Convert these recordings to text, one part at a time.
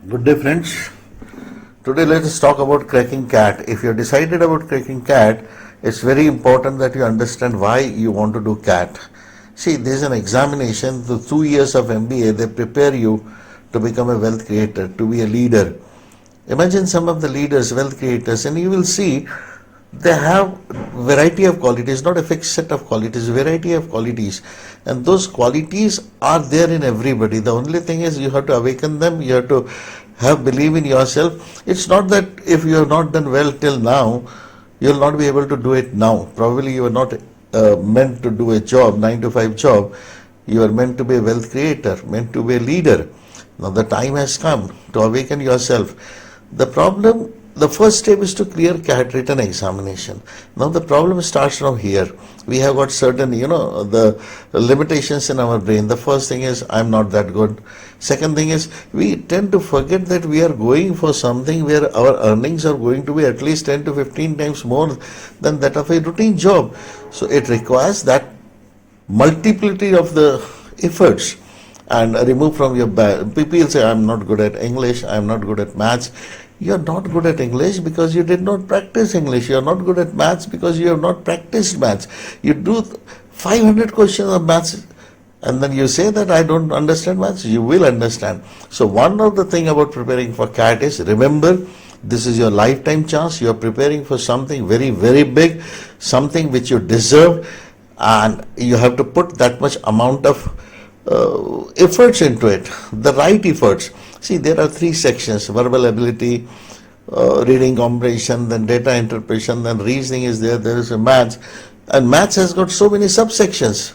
Good day, friends. Today, let us talk about cracking CAT. If you're decided about cracking CAT, it's very important that you understand why you want to do CAT. See, there's an examination, the 2 years of MBA, they prepare you to become a wealth creator, to be a leader. Imagine some of the leaders, wealth creators, and you will see they have variety of qualities, not a fixed set of qualities, variety of qualities, and those qualities are there in everybody. The only thing is you have to awaken them, you have to have believe in yourself. It's not that if you have not done well till now, you'll not be able to do it now. Probably you are not meant to do a job, 9 to 5 job. You are meant to be a wealth creator, meant to be a leader. Now the time has come to awaken yourself. The first step is to clear CAT written examination. Now the problem starts from here. We have got certain, the limitations in our brain. The first thing is, I'm not that good. Second thing is, we tend to forget that we are going for something where our earnings are going to be at least 10 to 15 times more than that of a routine job. So it requires that multiplicity of the efforts and remove from your bag. People say, I'm not good at English, I'm not good at maths. You're not good at English because you did not practice English. You're not good at maths because you have not practiced maths. You do 500 questions of maths and then you say that I don't understand maths. You will understand. So one of the thing about preparing for CAT is, remember, this is your lifetime chance. You are preparing for something very, very big, something which you deserve, and you have to put that much amount of efforts into it, the right efforts. See, there are 3 sections: verbal ability, reading comprehension, then data interpretation, then reasoning is there, there is a maths, and maths has got so many subsections.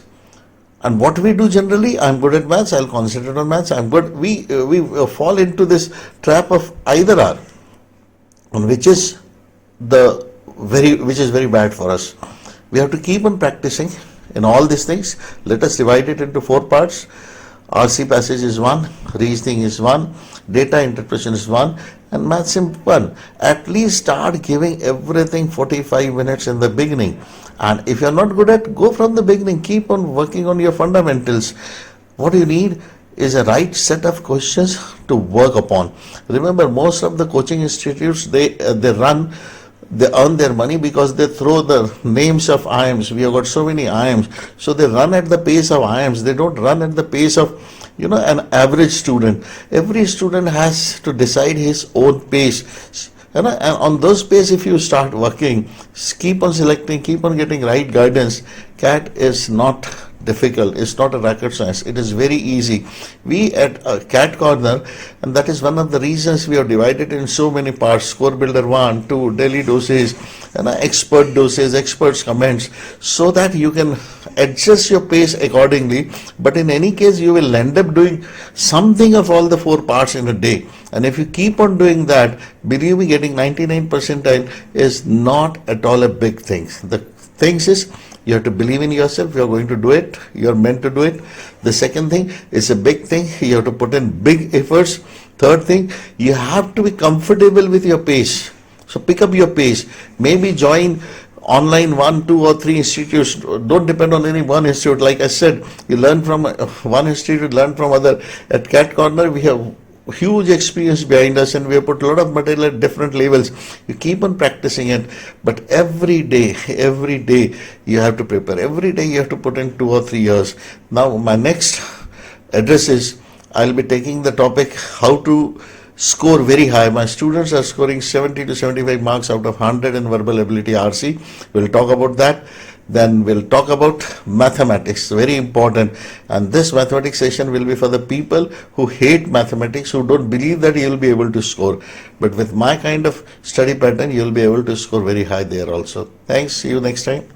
And what we do generally, I'm good at maths, I'll concentrate on maths, I'm good. We fall into this trap of either or, which is very bad for us. We have to keep on practicing in all these things. Let us divide it into 4 parts. RC passage is 1, reasoning is 1, data interpretation is 1, and maths is 1. At least start giving everything 45 minutes in the beginning. And if you're not good at, go from the beginning, keep on working on your fundamentals. What you need is a right set of questions to work upon. Remember, most of the coaching institutes, they earn their money because they throw the names of IIMs. We have got so many IIMs. So they run at the pace of IIMs. They don't run at the pace of, an average student. Every student has to decide his own pace. And on those pace, if you start working, keep on selecting, keep on getting right guidance. CAT is not difficult. It's not a rocket science. It is very easy. We at CAT Corner, and that is one of the reasons we have divided in so many parts: Score Builder 1, 2, daily doses, and expert doses, experts comments, so that you can adjust your pace accordingly. But in any case, you will end up doing something of all the 4 parts in a day. And if you keep on doing that, believe me, getting 99 percentile is not at all a big thing. The things is, you have to believe in yourself. You are going to do it. You are meant to do it. The second thing is a big thing. You have to put in big efforts. Third thing, you have to be comfortable with your pace. So pick up your pace. Maybe join online 1, 2 or 3 institutes. Don't depend on any one institute. Like I said, you learn from one institute, learn from other. At CAT Corner, we have huge experience behind us, and we have put a lot of material at different levels. You keep on practicing it, but every day you have to prepare. Every day you have to put in 2 or 3 years. Now my next address is, I'll be taking the topic how to score very high. My students are scoring 70 to 75 marks out of 100 in verbal ability RC. We'll talk about that. Then we'll talk about mathematics, very important. And this mathematics session will be for the people who hate mathematics, who don't believe that you'll be able to score. But with my kind of study pattern, you'll be able to score very high there also. Thanks. See you next time.